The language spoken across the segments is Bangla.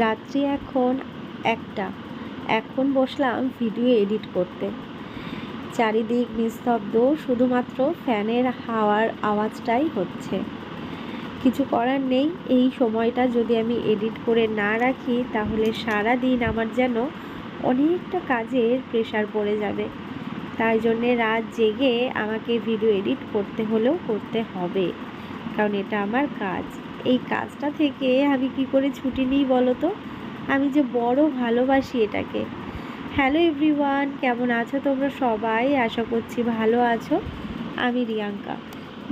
রাত্রি এখন 1টা। এখন বসলাম ভিডিও এডিট করতে। চারিদিক নিস্তব্ধ, শুধুমাত্র ফ্যানের হাওয়ার আওয়াজটাই হচ্ছে। কিছু করার নেই, এই সময়টা যদি আমি এডিট করে না রাখি তাহলে সারা দিন আমার যেন অনেকটা কাজের প্রেশার পড়ে যাবে। তাই জন্যে রাত জেগে আমাকে ভিডিও এডিট করতে হলেও করতে হবে, কারণ এটা আমার কাজ। এই কাজটা থেকে আমি কি করে ছুটি নিই বলো তো? আমি যে বড় ভালোবাসি এটাকে। হ্যালো এভরিওয়ান, কেমন আছো তোমরা সবাই? আশা করছি ভালো আছো। আমি রিয়াঙ্কা,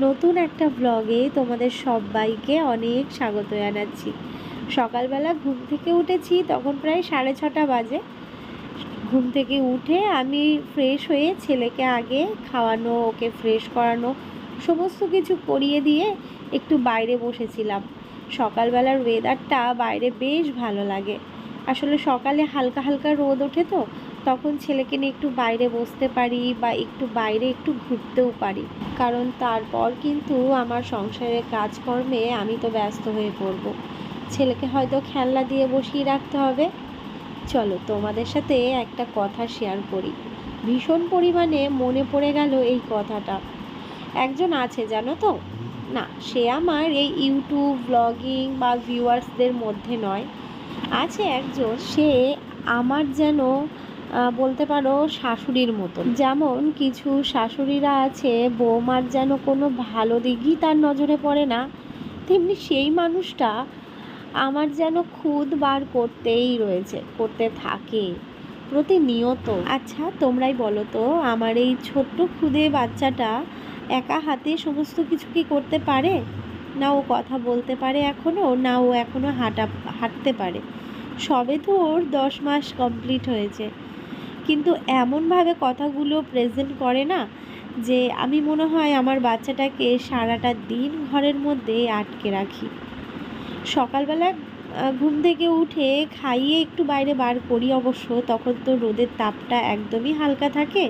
নতুন একটা ব্লগে তোমাদের সবাইকে অনেক স্বাগত জানাচ্ছি। সকালবেলা ঘুম থেকে উঠেছি, তখন প্রায় 6:30 বাজে। ঘুম থেকে উঠে আমি ফ্রেশ হয়ে ছেলেকে আগে খাওয়ানো, ওকে ফ্রেশ করানো, সমস্ত কিছু করিয়ে দিয়ে একটু বাইরে বসেছিলাম। সকালবেলার ওয়েদারটা বাইরে বেশ ভালো লাগে। আসলে সকালে হালকা হালকা রোদ ওঠে, তো তখন ছেলেকে নিয়ে একটু বাইরে বসতে পারি বা একটু বাইরে একটু ঘুরতেও পারি, কারণ তারপর কিন্তু আমার সংসারের কাজকর্মে আমি তো ব্যস্ত হয়ে পড়ব। ছেলেকে হয়তো খেলনা দিয়ে বসিয়ে রাখতে হবে। চলো তোমাদের সাথে একটা কথা শেয়ার করি, ভীষণ পরিমাণে মনে পড়ে গেল এই কথাটা। একজন আছে জানো তো, না সে আমার এই ইউটিউব ব্লগিং বা ভিউয়ার্সদের মধ্যে নয়, আছে একজন, সে আমার যেন বলতে পারো শাশুড়ির মতো। যেমন কিছু শাশুড়িরা আছে বৌমার যেন কোনো ভালো দিকই তার নজরে পড়ে না, তেমনি সেই মানুষটা আমার যেন খুদ বার করতে থাকে প্রতিনিয়ত। আচ্ছা তোমরাই বলো তো, আমার এই ছোট্ট খুদে বাচ্চাটা একা হাতে সমস্ত কিছু কি করতে পারে? না ও কথা বলতে পারে এখনও, না ও এখনও হাঁটতে পারে। সবে তো ওর 10 মাস কমপ্লিট হয়েছে, কিন্তু এমনভাবে কথাগুলো প্রেজেন্ট করে না যে আমি মনে হয় আমার বাচ্চাটাকে সারাটা দিন ঘরের মধ্যে আটকে রাখি। সকালবেলা ঘুম থেকে উঠে খাইয়ে একটু বাইরে বার করি অবশ্য, তখন তো রোদের তাপটা একদমই হালকা থাকে।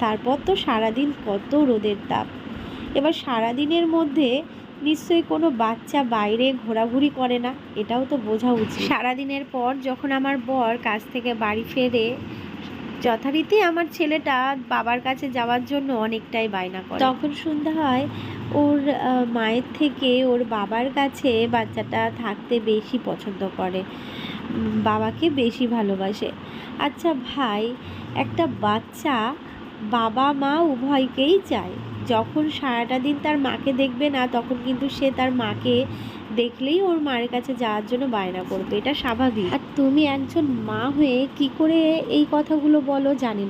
তারপর তো সারাদিন কত রোদের তাপ। এবার সারাদিনের মধ্যে নিশ্চয়ই কোনো বাচ্চা বাইরে ঘোরাঘুরি করে না, এটাও তো বোঝা উচিত। সারাদিনের পর যখন আমার বর কাজ থেকে বাড়ি ফেরে, যথারীতি আমার ছেলেটা বাবার কাছে যাওয়ার জন্য অনেকটাই বায়না করে। তখন শুনতে হয় ওর মায়ের থেকে ওর বাবার কাছে বাচ্চাটা থাকতে বেশি পছন্দ করে, বাবাকে বেশি ভালোবাসে। আচ্ছা ভাই, একটা বাচ্চা বাবা মা উভয়কেই চায়। যখন সারাটা দিন তার মাকে দেখবে না, তখন কিন্তু সে তার মাকে দেখলেই ওর মায়ের কাছে যাওয়ার জন্য বায়না করবে, এটা স্বাভাবিক। আর তুমি একজন মা হয়ে কি করে এই কথাগুলো বলো জানি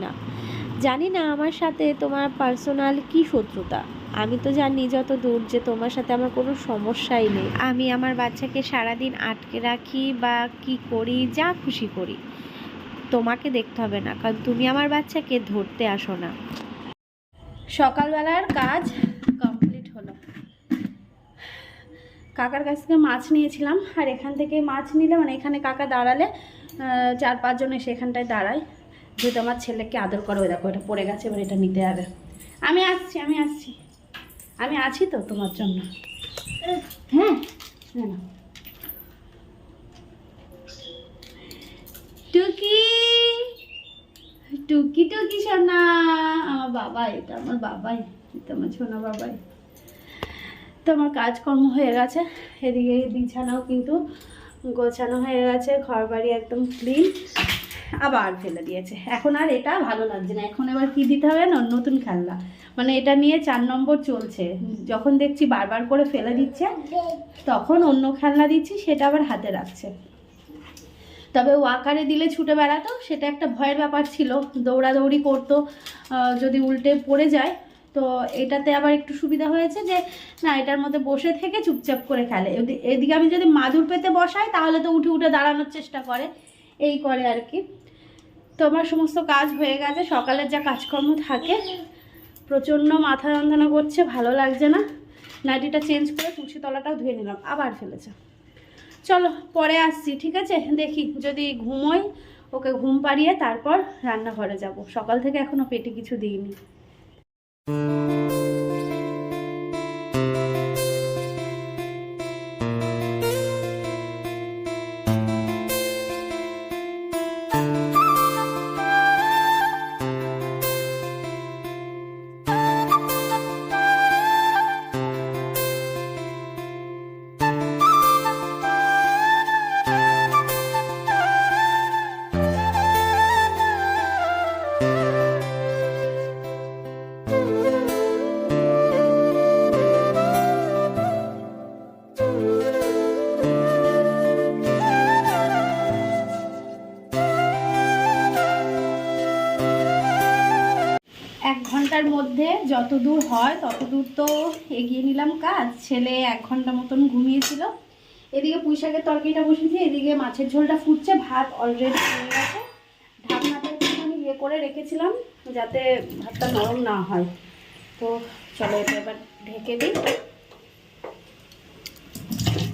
না আমার সাথে তোমার পার্সোনাল কি শত্রুতা। আমি তো জানি যত দূর যে তোমার সাথে আমার কোনো সমস্যাই নেই। আমি আমার বাচ্চাকে সারাদিন আটকে রাখি বা কি করি, যা খুশি করি, তোমাকে দেখতে হবে না, কারণ তুমি আমার বাচ্চাকে ধরতে আসো না। সকালবেলার কাজ কমপ্লিট হলো। কাকার কাছ থেকে মাছ নিয়েছিলাম, আর এখান থেকে মাছ নিলে মানে এখানে কাকা দাঁড়ালে 4-5 জন এসে এখানটায় দাঁড়ায়, যেহেতু আমার ছেলেকে আদর করে। ওই দেখো এটা পড়ে গেছে, এবার এটা নিতে হবে। আমি আছি তো তোমার জন্য। হ্যাঁ হ্যাঁ না টুকি টুকি টুকি সোনা, আমার বাবাই, এটা আমার বাবাই, এটা আমার সোনা বাবাই। তো আমার কাজকর্ম হয়ে গেছে, এদিকে বিছানাও কিন্তু গোছানো হয়ে গেছে, ঘর বাড়ি একদম ক্লিন। আবার ফেলে দিয়েছে, এখন আর এটা ভালো লাগছে না। এখন এবার কি দিতে হবে না, নতুন খেলনা, মানে এটা নিয়ে 4 নম্বর চলছে। যখন দেখছি বারবার করে ফেলে দিচ্ছে, তখন অন্য খেলনা দিচ্ছি, সেটা আবার হাতে রাখছে। তবে ও আকারে দিলে ছুটে বেড়াতো, সেটা একটা ভয়ের ব্যাপার ছিল, দৌড়াদৌড়ি করতো, যদি উল্টে পড়ে যায়। তো এটাতে আবার একটু সুবিধা হয়েছে যে না, এটার মধ্যে বসে থেকে চুপচাপ করে খেলে। এদিকে আমি যদি মাদুর পেতে বসাই, তাহলে তো উঠে উঠে দাঁড়ানোর চেষ্টা করে, এই করে আর কি। তো আমার সমস্ত কাজ হয়ে গেছে, সকালের যা কাজকর্ম থাকে। প্রচণ্ড মাথা যন্ত্রণা করছে, ভালো লাগছে না। নাইটিটা চেঞ্জ করে তুলসী তলাটাও ধুয়ে নিলাম, আবার ফেলেছে। চলো পরে আসছি, ঠিক আছে? দেখি যদি ঘুমোই, ওকে ঘুম পাড়িয়ে তারপর রান্নাঘরে যাব। সকাল থেকে এখনো পেটে কিছু দিইনি। ঘন্টার মধ্যে যত দূর হয় তত দূর তো এগিয়ে নিলাম কাজ। ছেলে 1 ঘন্টা মতন ঘুমিয়েছিল। এদিকে পুঁই শাকের তরকারিটা বসেছি, এদিকে মাছের ঝোলটা ফুটছে, ভাত অলরেডি হয়ে গেছে। ঢাকনাটা একটুখানি ইয়ে করে রেখেছিলাম যাতে ভাতটা নরম না হয়। তো চলো এটা এবার ঢেকে দিই,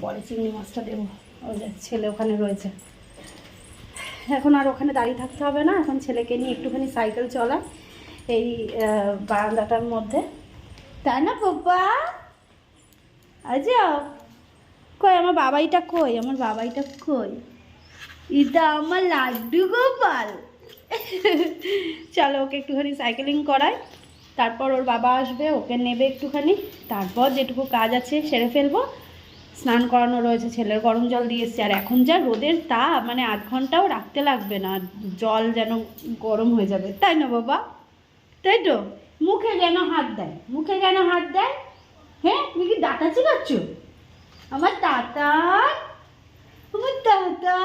পরে চিংড়ি মাছটা দেবো। ওই যে ছেলে ওখানে রয়েছে, এখন আর ওখানে দাঁড়িয়ে থাকতে হবে না। এখন ছেলেকে নিয়ে একটুখানি সাইকেল চলা এই বারান্দাটার মধ্যে, তাই না বাবা? আচ্ছা কই আমার বাবাইটা, কই আমার বাবাইটা, কই? এটা আমার লাড্ডু গোপাল। চলো ওকে একটুখানি সাইকেলিং করাই, তারপর ওর বাবা আসবে, ওকে নেবে একটুখানি, তারপর যেটুকু কাজ আছে সেরে ফেলবো। স্নান করানো রয়েছে, ছেলের গরম জল দিয়ে এসছে। আর এখন যা রোদের তাপ, মানে 8 ঘন্টাও রাখতে লাগবে না, জল যেন গরম হয়ে যাবে, তাই না বাবা? তাই তো। মুখে যেন হাত দেয়, মুখে যেন হাত দেয়। হ্যাঁ তুমি কি ডাটা চিবাচ্ছ? আমার দাদা, আমার দাদা।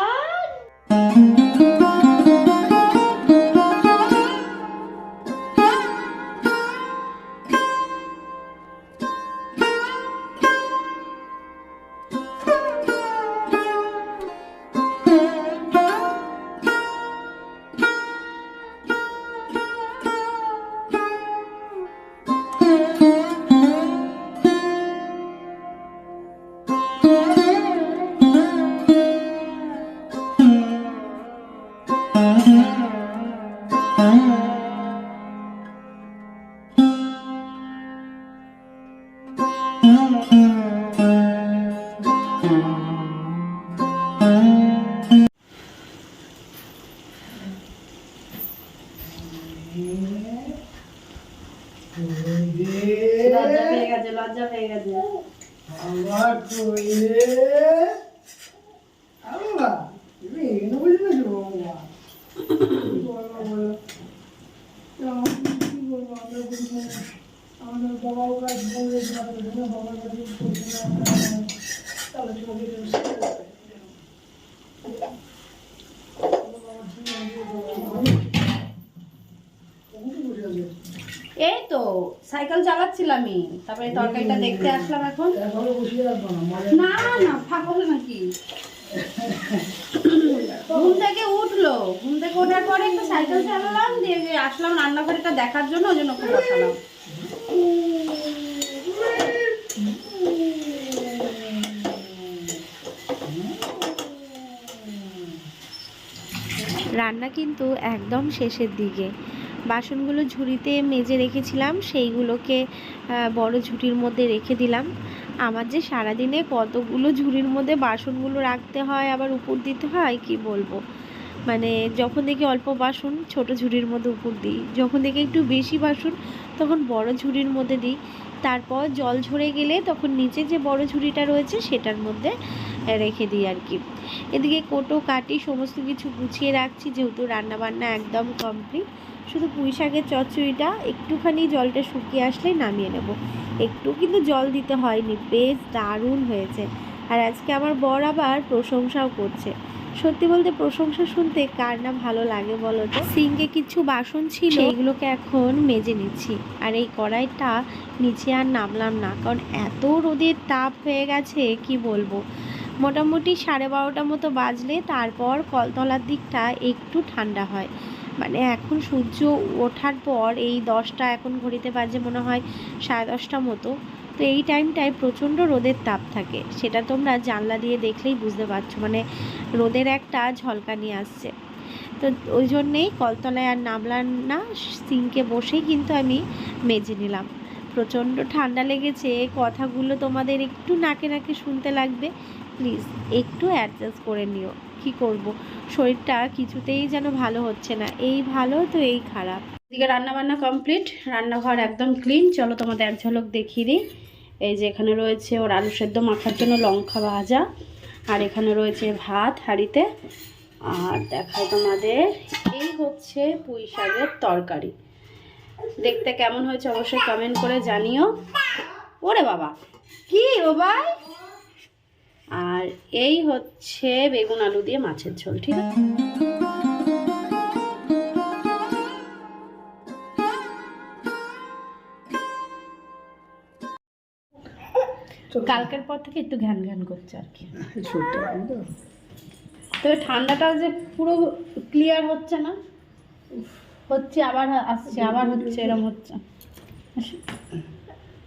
লজ্জা পেয়ে গেছে, লজ্জা পেয়ে গেছে। আমার কইলে আল্লাহ তুমি এনে বুঝলে তো বাবা আমাদের বাবাও কাজ বলে বাবার কাছে তাহলে এই তো সাইকেল চালাচ্ছিলামই, তারপরে তরকারিটা দেখতে আসলাম। এখন না না পাগল নাকি, ঘুম থেকে উঠলো, ঘুম থেকে ওঠার পরে একটু সাইকেল চালালাম, দিয়ে আসলাম রান্নাঘরেটা দেখার জন্য, ওই জন্য ওকে বসালাম। রান্না কিন্তু একদম শেষের দিকে। বাসনগুলো ঝুড়িতে মেজে রেখেছিলাম, সেইগুলোকে বড় ঝুড়ির মধ্যে রেখে দিলাম। আমার যে সারাদিনে কতগুলো ঝুড়ির মধ্যে বাসনগুলো রাখতে হয়, আবার উপর দিতে হয়, কি বলবো। মানে যখন দেখি অল্প বাসন ছোট ঝুড়ির মধ্যে উপর দিই, যখন দেখি একটু বেশি বাসন তখন বড় ঝুড়ির মধ্যে দিই। তারপর জল ঝরে গেলে তখন নিচে যে বড় ঝুড়িটা রয়েছে সেটার মধ্যে রেখে দিই আর কি। এদিকে কোটো কাটি সমস্ত কিছু গুছিয়ে রাখছি, যেহেতু রান্নাবান্না একদম কমপ্লিট। শুধু পুঁই শাকের চচ্চড়িটা একটুখানি জলটা শুকিয়ে আসলেই নামিয়ে নেব। একটু কিন্তু জল দিতে হয়নি, বেশ দারুণ হয়েছে। আর আজকে আমার বর আবার প্রশংসাও করছে। সত্যি বলতে প্রশংসা শুনতে কার না ভালো লাগে বলো তো। সিঙ্কে কিছু বাসন ছিল, এইগুলোকে এখন মেজে নিচ্ছি। আর এই কড়াইটা নিচে আর নামলাম না, কারণ এত রোদের তাপ হয়ে গেছে কি বলবো। মোটামুটি 12:30 মতো বাজলে তারপর কলতলার দিকটা একটু ঠান্ডা হয়। মানে এখন সূর্য ওঠার পর এই 10টা, এখন ঘড়িতে বাজে মনে হয় 10:30 মতো। তো এই টাইমটায় প্রচণ্ড রোদের তাপ থাকে, সেটা তোমরা জানলা দিয়ে দেখলেই বুঝতে পারছো। মানে রোদের একটা ঝলকানি আসছে। তো ওই জন্যেই কলতলায় আর নামলাম না, সিঙ্কে বসেই কিন্তু আমি মেজে নিলাম। প্রচণ্ড ঠান্ডা লেগেছে, কথাগুলো তোমাদের একটু নাকে নাকে শুনতে লাগবে, প্লিজ একটু অ্যাডজাস্ট করে নিও। কি করব, শরীরটা কিছুতেই যেন ভালো হচ্ছে না, এই ভালো তো এই খারাপ। এদিকে রান্নাবান্না কমপ্লিট, রান্নাঘর একদম ক্লিন। চলো তোমাদের এক ঝলক দেখিয়ে দিই। এই যে এখানে রয়েছে ওর আলু সেদ্ধ মাখার জন্য লঙ্কা ভাজা, আর এখানে রয়েছে ভাত হাঁড়িতে। আর দেখায় তোমাদের, এই হচ্ছে পুঁই শাকের তরকারি। দেখতে কেমন হয়েছে অবশ্যই কমেন্ট করে জানিও। ওরে বাবা কি ও ভাই। আর এই হচ্ছে বেগুন আলু দিয়ে মাছের ঝোল, ঠিক আছে। কালকের পর থেকে একটু ঘ্যান ঘ্যান করছে আর কি। সত্যি তো তবে ঠান্ডাটা যে পুরো ক্লিয়ার হচ্ছে না, হচ্ছে আবার আসছে আবার হচ্ছে, এরকম হচ্ছে।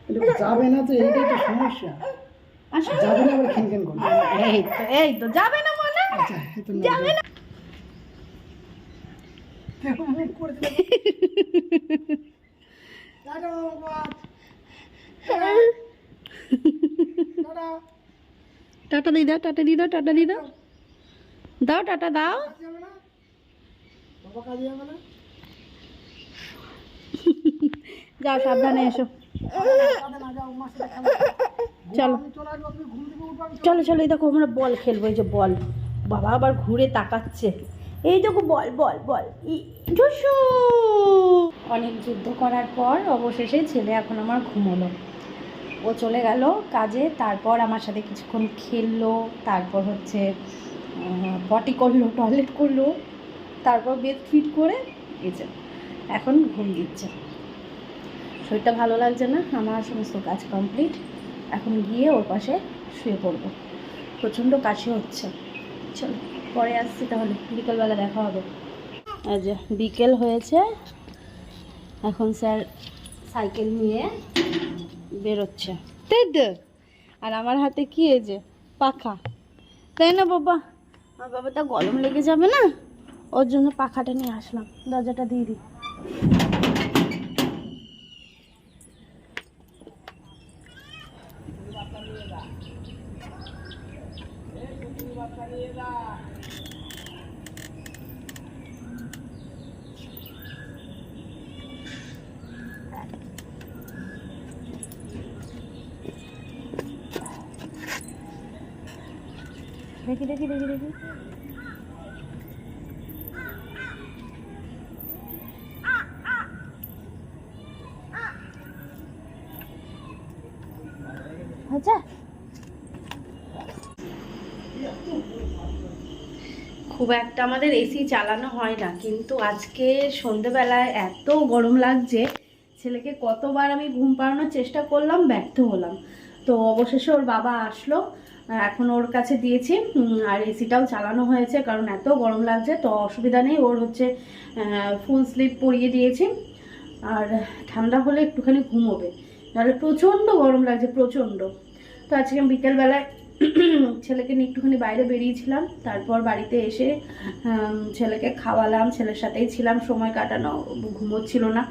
এটা যাবে না তো, এইটাই তো সমস্যা। আসো যাবে না আবার খিনখিন করবে। এই তো যাবে না মানে আচ্ছা এই তো যাবে না। আমি করে দিলাম। টাটা বাবা। টাটা। টাটা দিয়ে দাও, টাটা দিয়ে দাও, টাটা দিয়ে দাও, দাও টাটা দাও। যাবে না বাবা, কাজে যাবে না। যাও সাবধানে এসো, কাজে না যাও, মাসে খাবে। চলো আমি চলে আসবো, তুমি ঘুম থেকে উঠবে। চলো চলো। এই দেখো আমরা বল খেলবো, এই যে বল। বাবা আবার ঘুরে তাকাচ্ছে, এই দেখো বল বল বল। ঝুসু। অনেক যুদ্ধ করার পর অবশেষে ছেলে এখন আমার ঘুমোলো। ও চলে গেল কাজে, তারপর আমার সাথে কিছুক্ষণ খেললো, তারপর হচ্ছে পটি করলো, টয়লেট করলো, তারপর বেড ফিট করে এই যে এখন ঘুম দিচ্ছে। শরীরটা ভালো লাগছে না, আমার সমস্ত কাজ কমপ্লিট। এখন গিয়ে ওর পাশে শুয়ে পড়বো, প্রচণ্ড কাশি হচ্ছে। চলো পরে আসছি তাহলে, বিকেলবেলা দেখা হবে। এই যে বিকেল হয়েছে, এখন স্যার সাইকেল নিয়ে বেরোচ্ছে, তাই তো। আর আমার হাতে কি, এই যে পাখা, তাই না বাবা? আমার বাবাটা গরম লেগে যাবে না, ওর জন্য পাখাটা নিয়ে আসলাম। দরজাটা দিয়ে দিই। দেখি দেখি দেখি দেখি, আচ্ছা। খুব একটা আমাদের এসি চালানো হয় না, কিন্তু আজকে সন্ধেবেলায় এত গরম লাগছে, ছেলেকে কতবার আমি ঘুম পাড়ানোর চেষ্টা করলাম, ব্যর্থ হলাম। তো অবশেষে ওর বাবা আসলো, এখন ওর কাছে দিয়েছি। আর এসিটাও চালানো হয়েছে, কারণ এত গরম লাগছে। তো অসুবিধা নেই, ওর হচ্ছে ফুল স্লিপ পরিয়ে দিয়েছি। আর ঠান্ডা হলে একটুখানি ঘুমোবে, নাহলে প্রচণ্ড গরম লাগছে, প্রচণ্ড। তো আজকে আমি বিকেলবেলায় ছেলেকে নিয়ে একটুখানি বাইরে বেরিয়েছিলাম, তারপর বাড়িতে এসে ছেলেকে খাওয়ালাম, ছেলের সাথেই ছিলাম, সময় কাটানো। ঘুমোচ্ছিল না,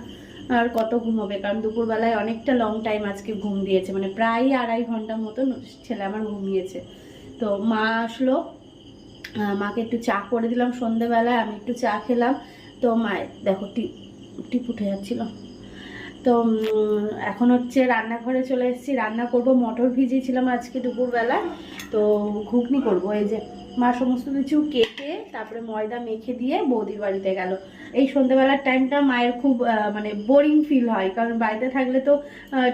আর কত ঘুমোবে, কারণ দুপুরবেলায় অনেকটা লং টাইম আজকে ঘুম দিয়েছে, মানে প্রায় 2.5 ঘন্টার মতন ছেলে আমার ঘুমিয়েছে। তো মা আসলো, মাকে একটু চা করে দিলাম সন্ধেবেলায়, আমি একটু চা খেলাম। তো মায়ের দেখো টিপ উঠে যাচ্ছিল। তো এখন হচ্ছে রান্নাঘরে চলে এসেছি, রান্না করব। মটর ভিজিয়েছিলাম আজকে দুপুরবেলা, তো ঘুগনি করব। এই যে মা সমস্ত কিছু কেটে তারপরে ময়দা মেখে দিয়ে বৌদির বাড়িতে গেল। এই সন্ধ্যেবেলার টাইমটা মায়ের খুব মানে বোরিং ফিল হয়, কারণ বাড়িতে থাকলে তো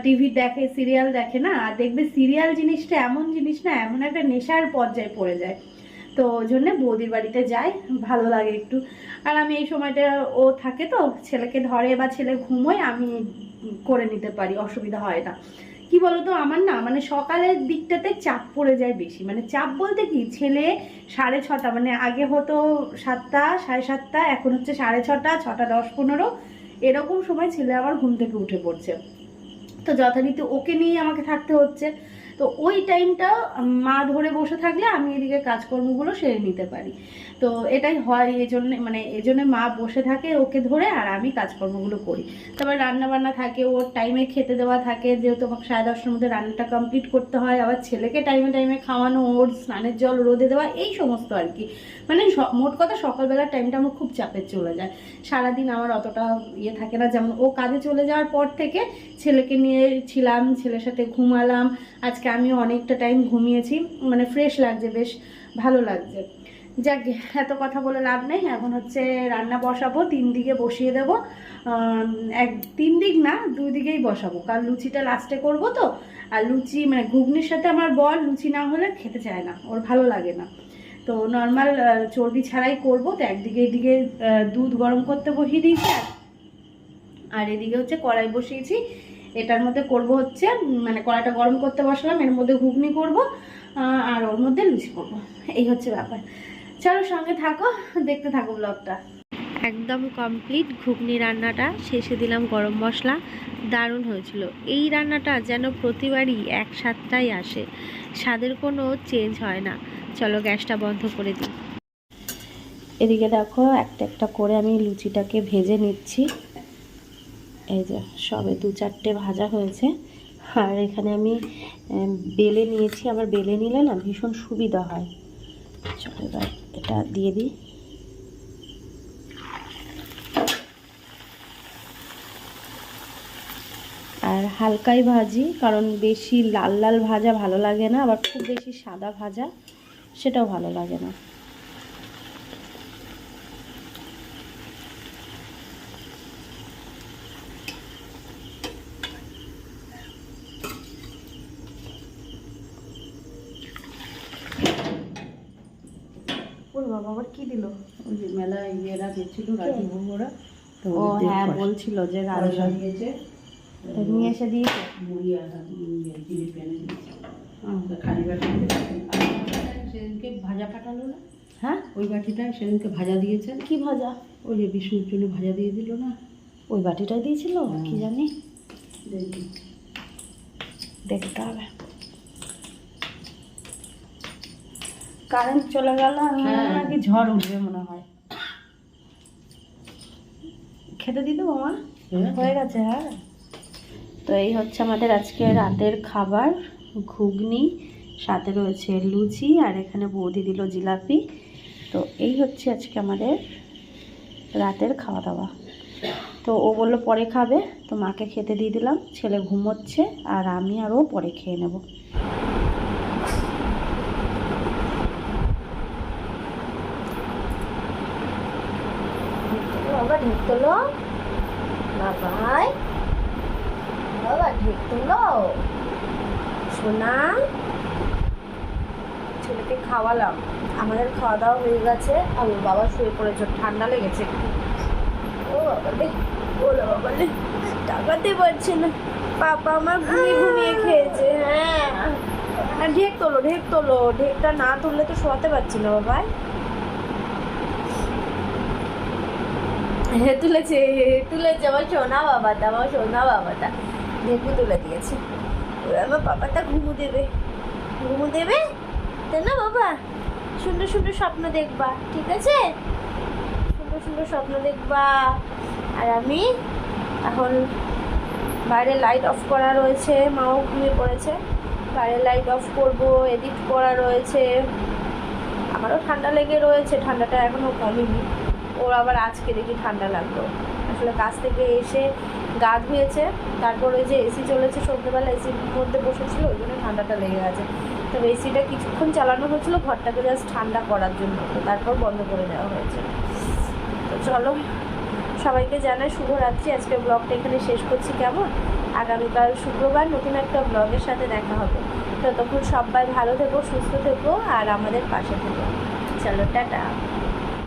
টিভি দেখে, সিরিয়াল দেখে না। আর দেখবে সিরিয়াল জিনিসটা এমন জিনিস না, এমন একটা নেশার পর্যায়ে পড়ে যায়। তো ওই জন্যে বৌদির বাড়িতে যাই, ভালো লাগে একটু। আর আমি এই সময়টা, ও থাকে তো, ছেলেকে ধরে বা ছেলে ঘুমোয়, আমি করে নিতে পারি, অসুবিধা হয় না। কি বলতো, আমার না মানে সকালের দিকটাতে চাপ পড়ে যায় বেশি। মানে চাপ বলতে কি, ছেলে 6:30, মানে আগে হতো 7টা 7:30, এখন হচ্ছে 6:30, 6:10-15 এরকম সময় ছেলে আবার ঘুম থেকে উঠে পড়ছে। তো যথারীতি ওকে নিয়ে আমাকে থাকতে হচ্ছে। তো ওই টাইমটা মা ধরে বসে থাকলে আমি এদিকে কাজকর্মগুলো সেরে নিতে পারি। তো এটাই হয়, এই জন্য মা বসে থাকে ওকে ধরে, আর আমি কাজকর্মগুলো করি। তারপর রান্না বান্না থাকে, ওর টাইমে খেতে দেওয়া থাকে, যেহেতু আমাকে 10:30টার মধ্যে রান্নাটা কমপ্লিট করতে হয়। আবার ছেলেকে টাইমে টাইমে খাওয়ানো, ওর স্নানের জল রোদে দেওয়া, এই সমস্ত আর কি। মানে মোট কথা সকালবেলার টাইমটা আমার খুব চাপের চলে যায়। সারাদিন আমার অতটা ইয়ে থাকে না, যেমন ও কাজে চলে যাওয়ার পর থেকে ছেলেকে নিয়ে ছিলাম, ছেলের সাথে ঘুমালাম। আজকে আমিও অনেকটা টাইম ঘুমিয়েছি, মানে ফ্রেশ লাগছে, বেশ ভালো লাগছে। যাক, এত কথা বলে লাভ নেই। এখন হচ্ছে রান্না বসাবো, 3 দিকে বসিয়ে দেবো। 3 দিক না, 2 দিকেই বসাবো, কারণ লুচিটা লাস্টে করব তো। আর লুচি মানে ঘুগনির সাথে আমার বর লুচি না হলে খেতে চায় না, ওর ভালো লাগে না। তো নর্মাল চর্বি ছাড়াই করব। তো এদিকে দুধ গরম করতে বসিয়ে দিয়েছি, আর এদিকে হচ্ছে কড়াই বসিয়েছি। এটার মধ্যে করব হচ্ছে মানে কড়াইটা গরম করতে বসলাম, এর মধ্যে ঘুগনি করব আর ওর মধ্যে লুচি করব, এই হচ্ছে ব্যাপার। চলো সঙ্গে থাকো, দেখতে থাকো ব্লগটা। একদম কমপ্লিট ঘুগনি রান্নাটা, শেষে দিলাম গরম মশলা, দারুণ হয়েছিল। এই রান্নাটা যেন প্রতিবারই এক স্বাদটাই আসে, স্বাদের কোনো চেঞ্জ হয় না। চলো গ্যাসটা বন্ধ করে দিই। এদিকে দেখো একটা একটা করে আমি লুচিটাকে ভেজে নিচ্ছি। এই যে সবে 2-4টে ভাজা হয়েছে। আর এখানে আমি বেলে নিয়েছি, আবার বেলে নিলে না ভীষণ সুবিধা হয়। চলো এবার এটা দিয়ে দিই। আর হালকাই ভাজি, কারণ বেশি লাল লাল ভাজা ভালো লাগে না, আবার খুব বেশি সাদা ভাজা সেটাও ভালো লাগে না। ওরে বাবা, আবার কি দিল? ওই যে মেলায় ইয়েরা গেছিল রাজীব ওরা, তো ও হ্যাঁ, বলছিল যে রাজা দিয়েছে নিয়ে এসে দিয়েছে। মুড়ি আর জিনিস এনে দিয়েছে। খালি বাটি সেদিনকে ভাজা পাঠালো না, হ্যাঁ, ওই বাটিটা সেদিনকে ভাজা দিয়েছে। কি ভাজা? ওই যে বিষ্ণুর জন্য ভাজা দিয়ে দিল না, ওই বাটিটাই দিয়েছিল, কি জানি, দেখি দেখতে হবে। কারেন্ট চলে গেল, হ্যাঁ। নাকি ঝড় উঠবে মনে হয়। খেতে দিত মামা? হয়ে গেছে, হ্যাঁ। তো এই হচ্ছে আমাদের আজকে রাতের খাবার, ঘুগনি, সাথে রয়েছে লুচি, আর এখানে বৌদি দিল জিলাপি। তো এই হচ্ছে আজকে আমাদের রাতের খাওয়া দাওয়া। তো ও বললো পরে খাবে, তো মাকে খেতে দিয়ে দিলাম। ছেলে ঘুমোচ্ছে, আর আমি আর ও পরে খেয়ে নেব। বাবা ঢেক তোলো, বাবাই বাবা ঢেক তোলো, সোনা। ছেলেকে খাওয়ালাম, আমাদের খাওয়া দাওয়া হয়ে গেছে, আর ওর বাবা শুয়ে পড়েছে, ঠান্ডা লেগেছে একটু। ও বাবা রে, ওলা বাবা রে, তাকাতে পারছে না, পাপা আমার ঘুমিয়ে ঘুমিয়ে খেয়েছে। হ্যাঁ, ঢেক তোলো, ঢেক তোলো, ঢেকটা না তুললে তো শোয়াতে পারছি না বাবাই। হ্যাঁ তুলেছে, তুলেছে আমার সোনা বাবাটা, আমার সোনা বাবাটা ঢেকু তুলে দিয়েছে। আমার বাবাটা ঘুমু দেবে, ঘুমু দেবে, তাই না বাবা? সুন্দর সুন্দর স্বপ্ন দেখবা, ঠিক আছে? সুন্দর সুন্দর স্বপ্ন দেখবা। আর আমি এখন বাইরে লাইট অফ করা রয়েছে, মাও ঘুমিয়ে পড়েছে, বাইরে লাইট অফ করব, এডিট করা রয়েছে। আমারও ঠান্ডা লেগে রয়েছে, ঠান্ডাটা এখনও কমেনি। ওর আবার আজকে দেখি ঠান্ডা লাগলো, আসলে কাজ থেকে এসে গা ধুয়েছে, তারপর ওই যে এসি চলেছে সন্ধ্যেবেলা, এসির মধ্যে বসেছিল, ওই জন্য ঠান্ডাটা লেগে গেছে। তবে এসিটা কিছুক্ষণ চালানো হচ্ছিল ঘরটাকে জাস্ট ঠান্ডা করার জন্য, তো তারপর বন্ধ করে দেওয়া হয়েছে। তো চলো, সবাইকে জানাই শুভরাত্রি। আজকে ব্লগটা এখানে শেষ করছি। কেমন? আগামীকাল শুক্রবার নতুন একটা ব্লগের সাথে দেখা হবে। ততক্ষণ সবাই ভালো থেকো, সুস্থ থেকো, আর আমাদের পাশে থেকো। চলো টাটা।